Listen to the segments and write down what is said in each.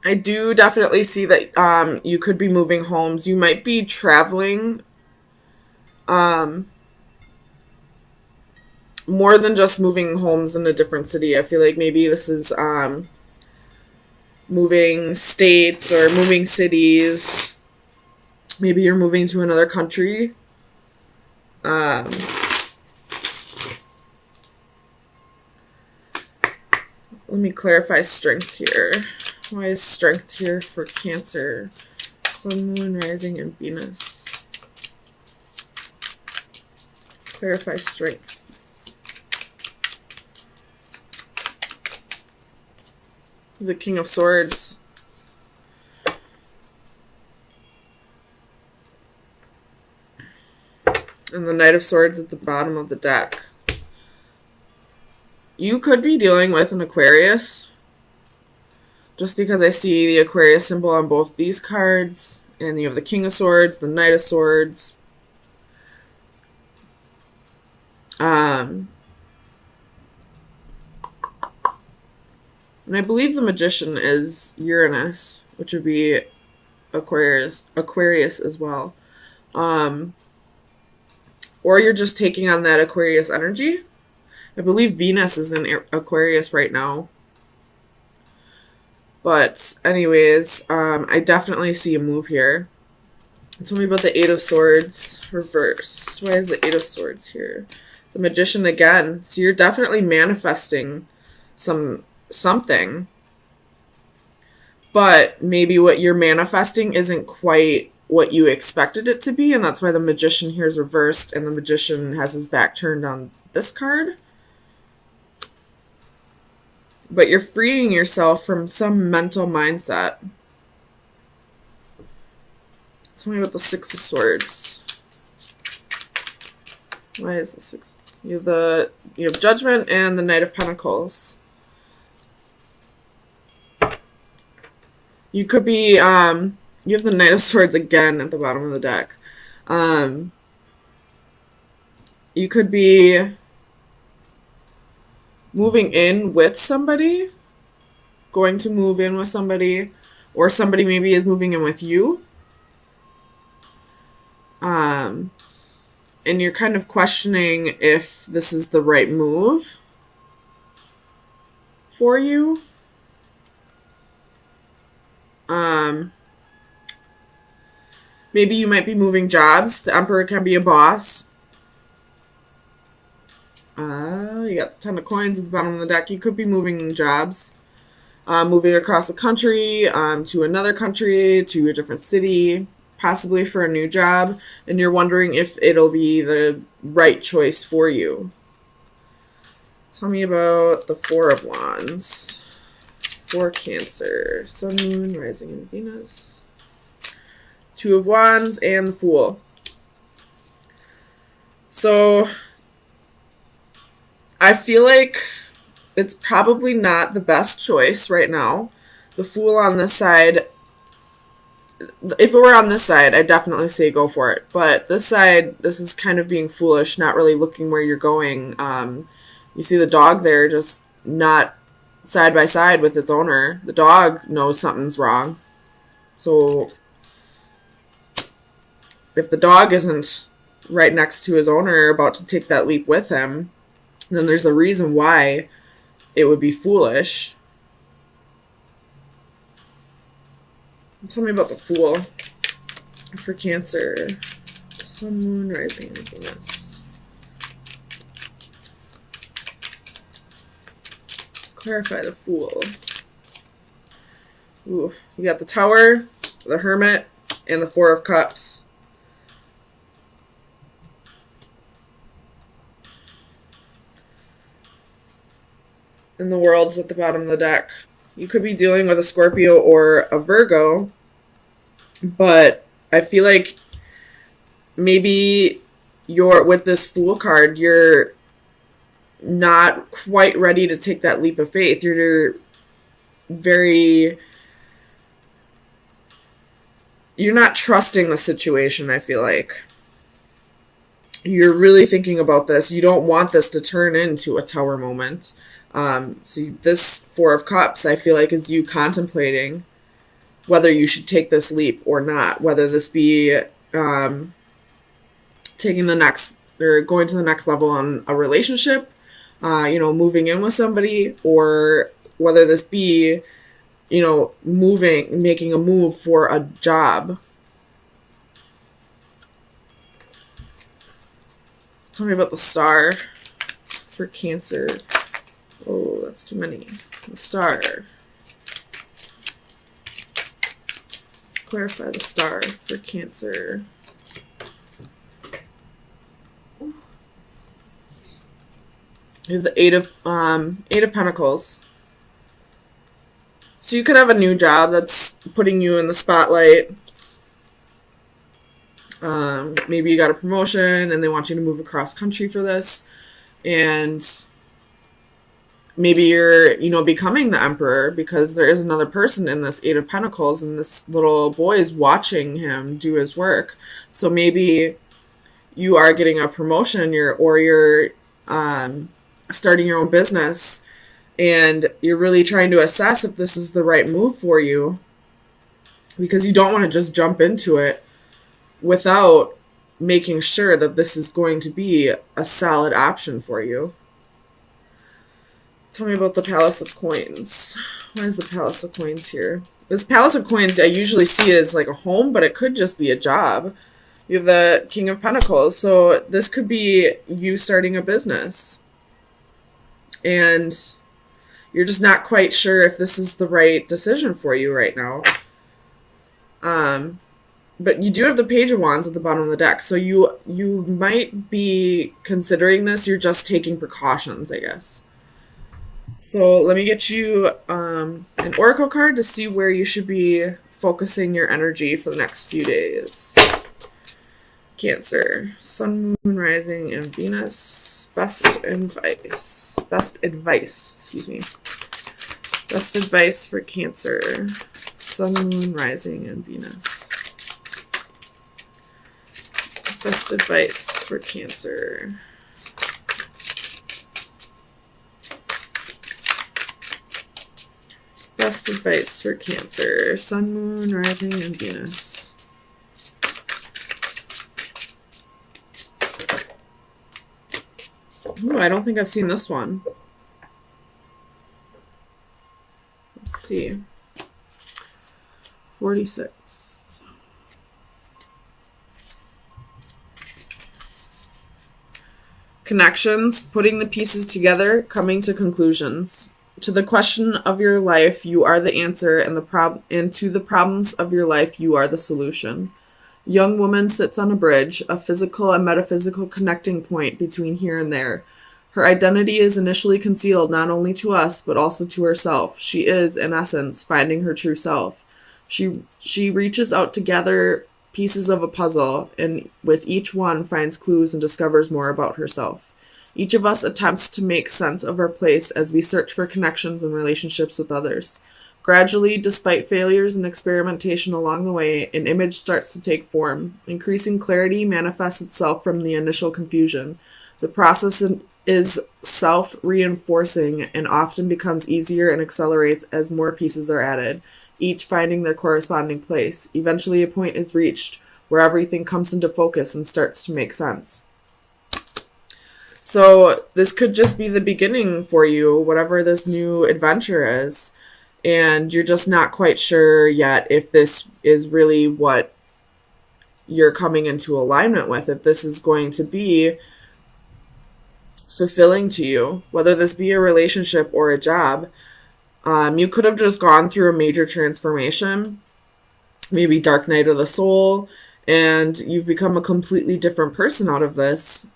I do definitely see that you could be moving homes. You might be traveling more than just moving homes in a different city. I feel like maybe this is moving states or moving cities. Maybe you're moving to another country. Um, Let me clarify strength here. Why is strength here for Cancer? Sun, Moon, Rising, and Venus. Clarify strength. The King of Swords. And the Knight of Swords at the bottom of the deck. You could be dealing with an Aquarius. Just because I see the Aquarius symbol on both these cards. And you have the King of Swords, the Knight of Swords. And I believe the Magician is Uranus, which would be Aquarius as well. Or you're just taking on that Aquarius energy. I believe Venus is in Aquarius right now. But anyways, I definitely see a move here. Tell me about the Eight of Swords reversed. Why is the Eight of Swords here? The Magician again. So you're definitely manifesting something. But maybe what you're manifesting isn't quite what you expected it to be, and that's why the Magician here is reversed and the Magician has his back turned on this card. But you're freeing yourself from some mental mindset. Tell me about the Six of Swords. Why is the Six? You have Judgment and the Knight of Pentacles. You could be you have the Knight of Swords again at the bottom of the deck. You could be moving in with somebody, going to move in with somebody, or somebody maybe is moving in with you. And you're kind of questioning if this is the right move for you. Maybe you might be moving jobs. The Emperor can be a boss. You got the Ten of Coins at the bottom of the deck. You could be moving jobs. Moving across the country, to another country, to a different city, possibly for a new job, and you're wondering if it'll be the right choice for you. Tell me about the Four of Wands for Cancer. Sun, Moon, Rising, and Venus. Two of Wands and the Fool. So I feel like it's probably not the best choice right now. The Fool on this side, if it were on this side, I'd definitely say go for it. But this side, this is kind of being foolish, not really looking where you're going. You see the dog there just not side by side with its owner. The dog knows something's wrong. So if the dog isn't right next to his owner about to take that leap with him, then there's a reason why it would be foolish. Tell me about the Fool for Cancer. Sun, Moon, Rising, and Venus. Clarify the Fool. Ooh, you got the Tower, the Hermit, and the Four of Cups. And the World's at the bottom of the deck. You could be dealing with a Scorpio or a Virgo, but I feel like maybe with this Fool card, you're not quite ready to take that leap of faith. You're not trusting the situation, I feel like. You're really thinking about this. You don't want this to turn into a Tower moment. So this Four of Cups, I feel like, is you contemplating whether you should take this leap or not, whether this be taking the next or going to the next level on a relationship, moving in with somebody, or whether this be, making a move for a job. Tell me about the Star for Cancer. Oh, that's too many. The Star. Clarify the Star for Cancer. You have the Eight of Pentacles. So you could have a new job that's putting you in the spotlight. Maybe you got a promotion and they want you to move across country for this, and maybe you're, becoming the emperor because there is another person in this Eight of Pentacles, and this little boy is watching him do his work. So maybe you are getting a promotion, you're starting your own business, and you're really trying to assess if this is the right move for you, because you don't want to just jump into it without making sure that this is going to be a solid option for you. Tell me about the Palace of Coins. Why is the Palace of Coins here? This Palace of Coins I usually see as like a home, but it could just be a job. You have the King of Pentacles, so this could be you starting a business, and you're just not quite sure if this is the right decision for you right now. But you do have the Page of Wands at the bottom of the deck, so you might be considering this. You're just taking precautions, I guess. So let me get you an Oracle card to see where you should be focusing your energy for the next few days. Cancer, Sun, Moon, Rising, and Venus. Best advice, excuse me. Best advice for Cancer, Sun, Moon, Rising, and Venus. Best advice for Cancer. Best advice for Cancer, Sun, Moon, Rising, and Venus. Ooh, I don't think I've seen this one. Let's see. 46. Connections, putting the pieces together, coming to conclusions. To the question of your life, you are the answer, and to the problems of your life, you are the solution. Young woman sits on a bridge, a physical and metaphysical connecting point between here and there. Her identity is initially concealed not only to us, but also to herself. She is, in essence, finding her true self. She reaches out to gather pieces of a puzzle, and with each one finds clues and discovers more about herself. Each of us attempts to make sense of our place as we search for connections and relationships with others. Gradually, despite failures and experimentation along the way, an image starts to take form. Increasing clarity manifests itself from the initial confusion. The process is self-reinforcing and often becomes easier and accelerates as more pieces are added, each finding their corresponding place. Eventually, a point is reached where everything comes into focus and starts to make sense. So this could just be the beginning for you, whatever this new adventure is, and you're just not quite sure yet if this is really what you're coming into alignment with, if this is going to be fulfilling to you, whether this be a relationship or a job. You could have just gone through a major transformation, maybe dark night of the soul, and you've become a completely different person out of this.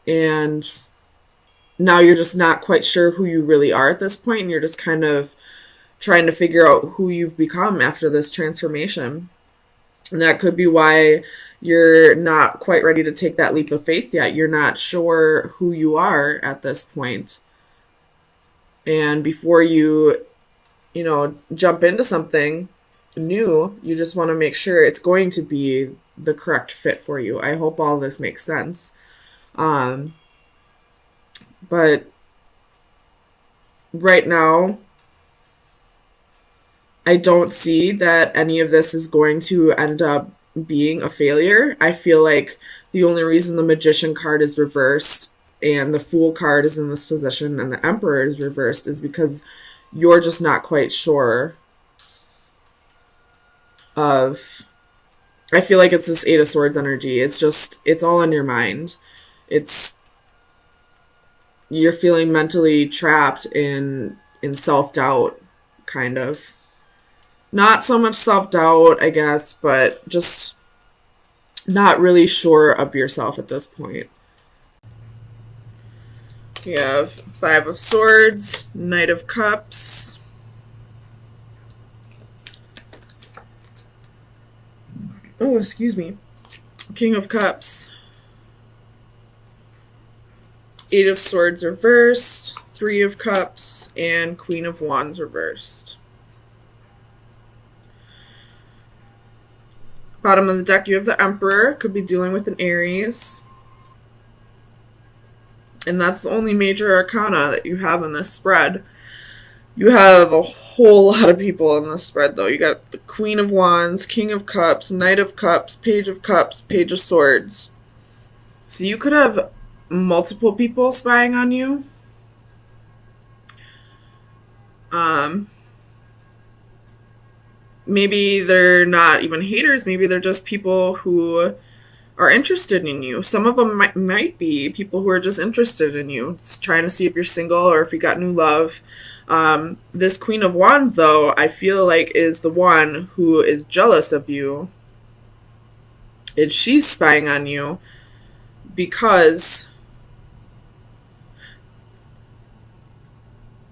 And now you're just not quite sure who you really are at this point, and you're just kind of trying to figure out who you've become after this transformation. And that could be why you're not quite ready to take that leap of faith yet. You're not sure who you are at this point. And before you jump into something new, you just want to make sure it's going to be the correct fit for you. I hope all this makes sense. But right now, I don't see that any of this is going to end up being a failure. I feel like the only reason the Magician card is reversed and the Fool card is in this position and the Emperor is reversed is because you're just not quite sure of. I feel like it's this Eight of Swords energy. It's all in your mind. It's, you're feeling mentally trapped in self-doubt, kind of. Not so much self-doubt, I guess, but just not really sure of yourself at this point. We have Five of Swords, Knight of Cups, oh, excuse me, King of Cups, Eight of Swords reversed, Three of Cups, and Queen of Wands reversed. Bottom of the deck, you have the Emperor. Could be dealing with an Aries. And that's the only major arcana that you have in this spread. You have a whole lot of people in this spread, though. You got the Queen of Wands, King of Cups, Knight of Cups, Page of Cups, Page of Swords. So you could have multiple people spying on you. Maybe they're not even haters. Maybe they're just people who are interested in you. Some of them might be people who are just interested in you. It's trying to see if you're single or if you got new love. This Queen of Wands, though, I feel like is the one who is jealous of you. And she's spying on you because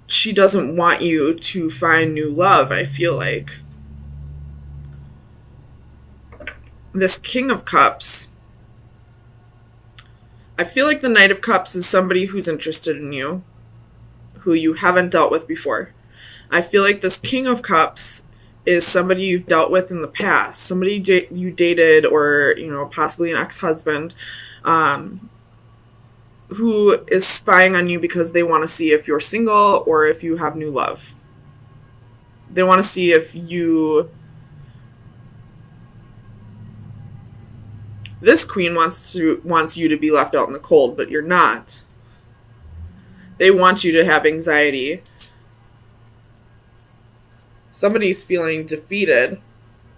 she doesn't want you to find new love, I feel like. This King of Cups, I feel like the Knight of Cups is somebody who's interested in you, who you haven't dealt with before. I feel like this King of Cups is somebody you've dealt with in the past, somebody you dated, or, you know, possibly an ex-husband, who is spying on you because they want to see if you're single or if you have new love. They want to see if you... This queen wants you to be left out in the cold, but you're not. They want you to have anxiety. Somebody's feeling defeated,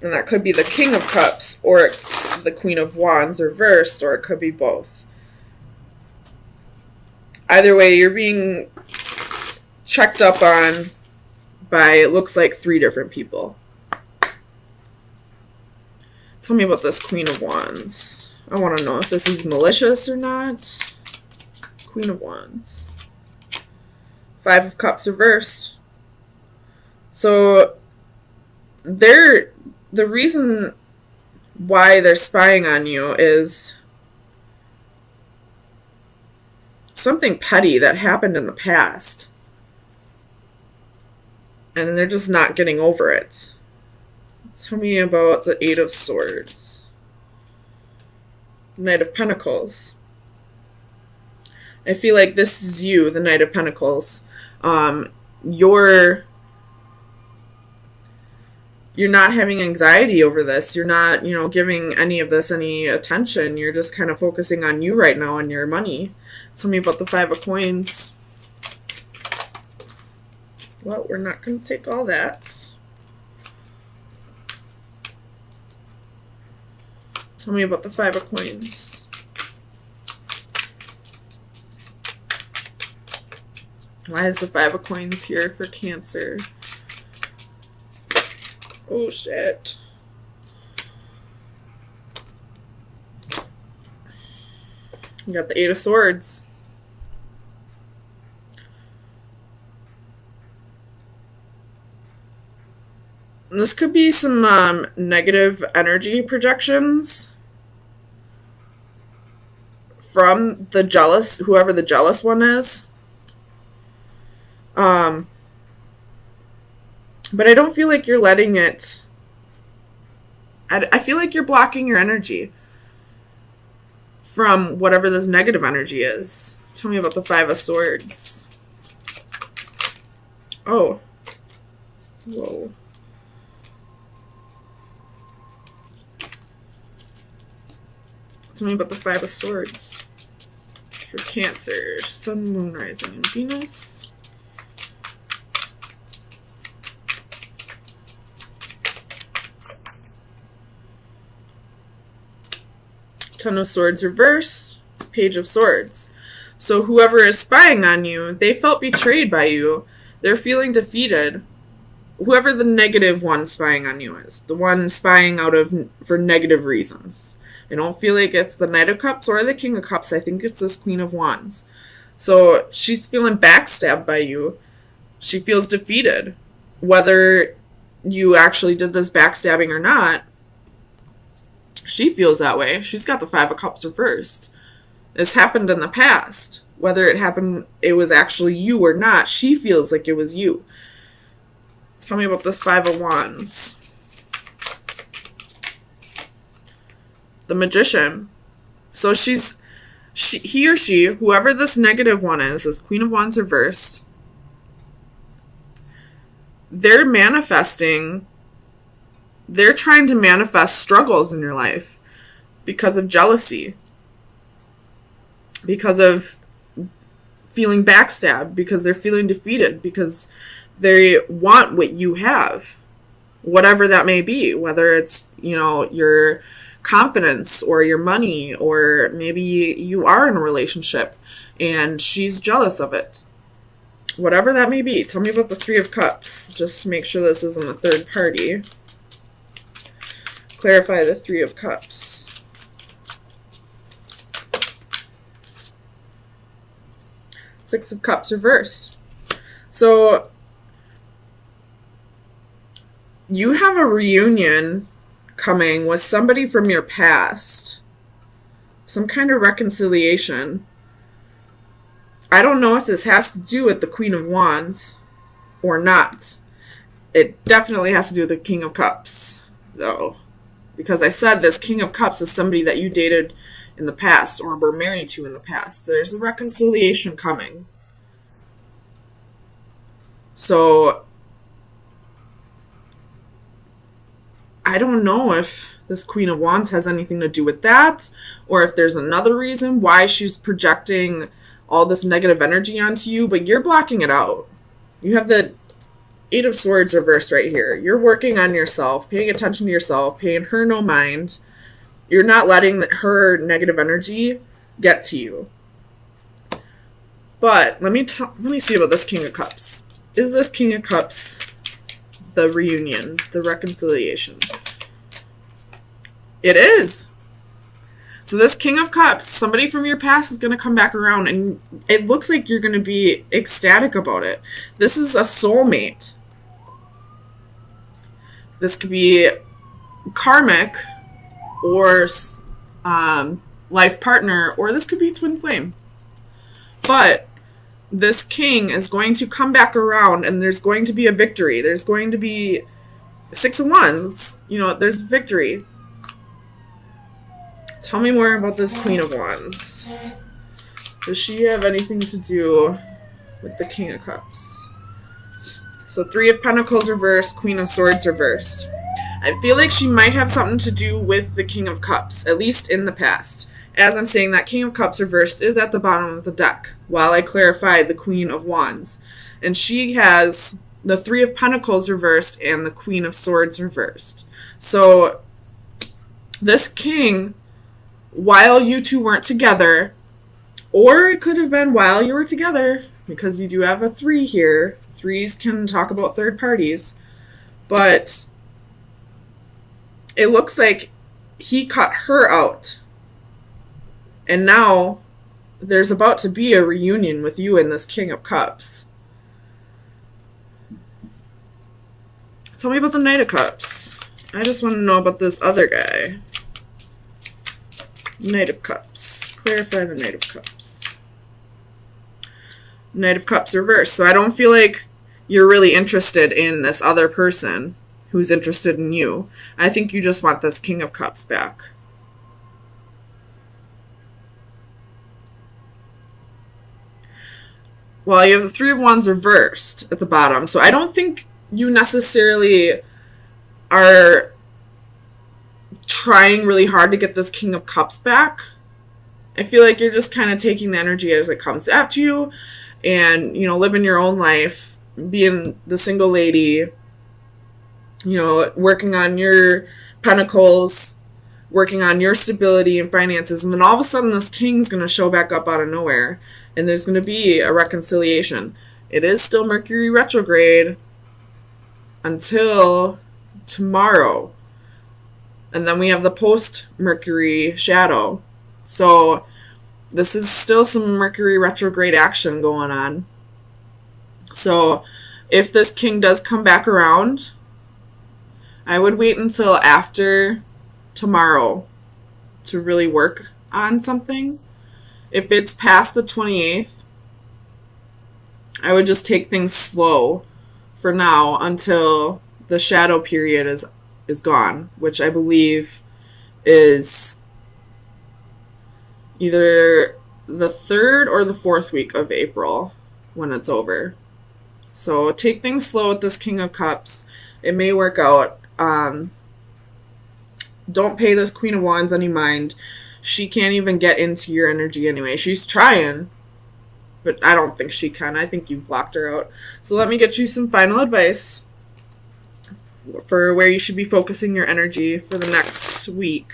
and that could be the King of Cups or the Queen of Wands reversed, or it could be both. Either way, you're being checked up on by, it looks like, 3 different people. Tell me about this Queen of Wands. I want to know if this is malicious or not. Queen of Wands. Five of Cups reversed. So the reason why they're spying on you is something petty that happened in the past. And they're just not getting over it. Tell me about the Eight of Swords. Knight of Pentacles. I feel like this is you, the Knight of Pentacles. You're not having anxiety over this. You're not, giving any of this any attention. You're just kind of focusing on you right now and your money. Tell me about the Five of Coins. Well, we're not going to take all that. Tell me about the Five of Coins. Why is the Five of Coins here for Cancer? Oh, shit. You got the Eight of Swords. And this could be some negative energy projections from the jealous, whoever the jealous one is. But I don't feel like you're letting it... I feel like you're blocking your energy from whatever this negative energy is. Tell me about the Five of Swords. Oh. Whoa. Tell me about the Five of Swords for Cancer. Sun, Moon, Rising, and Venus. Ten of Swords reversed. Page of Swords. So whoever is spying on you, they felt betrayed by you. They're feeling defeated. Whoever the negative one spying on you is. The one spying for negative reasons. I don't feel like it's the Knight of Cups or the King of Cups. I think it's this Queen of Wands. So she's feeling backstabbed by you. She feels defeated. Whether you actually did this backstabbing or not, she feels that way. She's got the Five of Cups reversed. This happened in the past. Whether it was actually you or not, she feels like it was you. Tell me about this Five of Wands. The Magician. So he or she, whoever this negative one is, this Queen of Wands reversed, they're trying to manifest struggles in your life because of jealousy, because of feeling backstabbed, because they're feeling defeated, because they want what you have, whatever that may be, whether it's, your confidence or your money, or maybe you are in a relationship and she's jealous of it. Whatever that may be. Tell me about the Three of Cups. Just to make sure this isn't a third party. Clarify the Three of Cups. Six of Cups reversed. So you have a reunion coming with somebody from your past. Some kind of reconciliation. I don't know if this has to do with the Queen of Wands or not. It definitely has to do with the King of Cups, though. Because I said this King of Cups is somebody that you dated in the past or were married to in the past. There's a reconciliation coming. So I don't know if this Queen of Wands has anything to do with that, or if there's another reason why she's projecting all this negative energy onto you, but you're blocking it out. You have the Eight of Swords reversed right here. You're working on yourself, paying attention to yourself, paying her no mind. You're not letting her negative energy get to you. But let me see about this King of Cups. Is this King of Cups the reunion, the reconciliation? It is. So this King of Cups, somebody from your past is going to come back around, and it looks like you're going to be ecstatic about it. This is a soulmate. This could be karmic or life partner, or this could be twin flame. But this king is going to come back around, and there's going to be a victory. There's going to be Six of Wands. There's victory. Tell me more about this Queen of Wands. Does she have anything to do with the King of Cups? So Three of Pentacles reversed, Queen of Swords reversed. I feel like she might have something to do with the King of Cups, at least in the past. As I'm saying, that King of Cups reversed is at the bottom of the deck, while I clarified the Queen of Wands. And she has the Three of Pentacles reversed and the Queen of Swords reversed. So this king, while you two weren't together, or it could have been while you were together, because you do have a 3 here. 3s can talk about third parties. But it looks like he cut her out. And now there's about to be a reunion with you and this King of Cups. Tell me about the Knight of Cups. I just want to know about this other guy. Knight of Cups. Clarify the Knight of Cups. Knight of Cups reversed. So I don't feel like you're really interested in this other person who's interested in you. I think you just want this King of Cups back. well, you have the Three of Wands reversed at the bottom. So I don't think you necessarily are trying really hard to get this King of Cups back. I feel like you're just kind of taking the energy as it comes at you and, living your own life, being the single lady, working on your pentacles, working on your stability and finances. And then all of a sudden this king's going to show back up out of nowhere and there's going to be a reconciliation. It is still Mercury retrograde until tomorrow. And then we have the post-Mercury shadow. So this is still some Mercury retrograde action going on. So if this king does come back around, I would wait until after tomorrow to really work on something. If it's past the 28th, I would just take things slow for now until the shadow period is gone, which I believe is either the 3rd or the 4th week of April when it's over. So take things slow with this King of Cups. It may work out. Don't pay this Queen of Wands any mind. She can't even get into your energy anyway. She's trying, but I don't think she can. I think you've blocked her out. So let me get you some final advice for where you should be focusing your energy for the next week.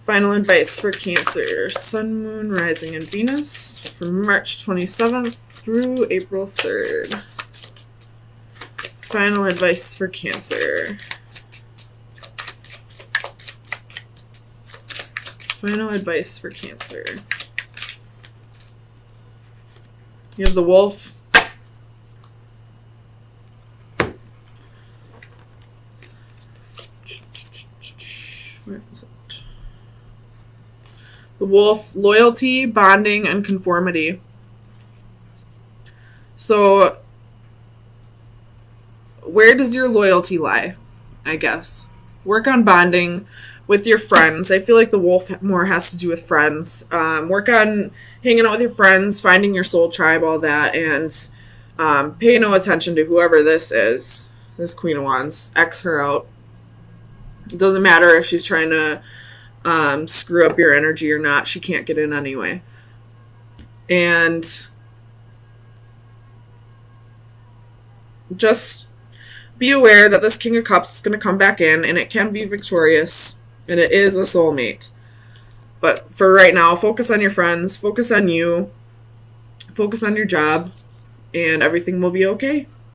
Final advice for Cancer, Sun, Moon, Rising, and Venus from March 27th through April 3rd. Final advice for Cancer. Final advice for Cancer. You have the Wolf. Where is it? The Wolf, loyalty, bonding, and conformity. So where does your loyalty lie? I guess. Work on bonding with your friends. I feel like the Wolf more has to do with friends. Work on hanging out with your friends, finding your soul tribe, all that, and pay no attention to whoever this is, this Queen of Wands. X her out. It doesn't matter if she's trying to screw up your energy or not. She can't get in anyway. And just be aware that this King of Cups is going to come back in, and it can be victorious, and it is a soulmate. But for right now, focus on your friends, focus on you, focus on your job, and everything will be okay.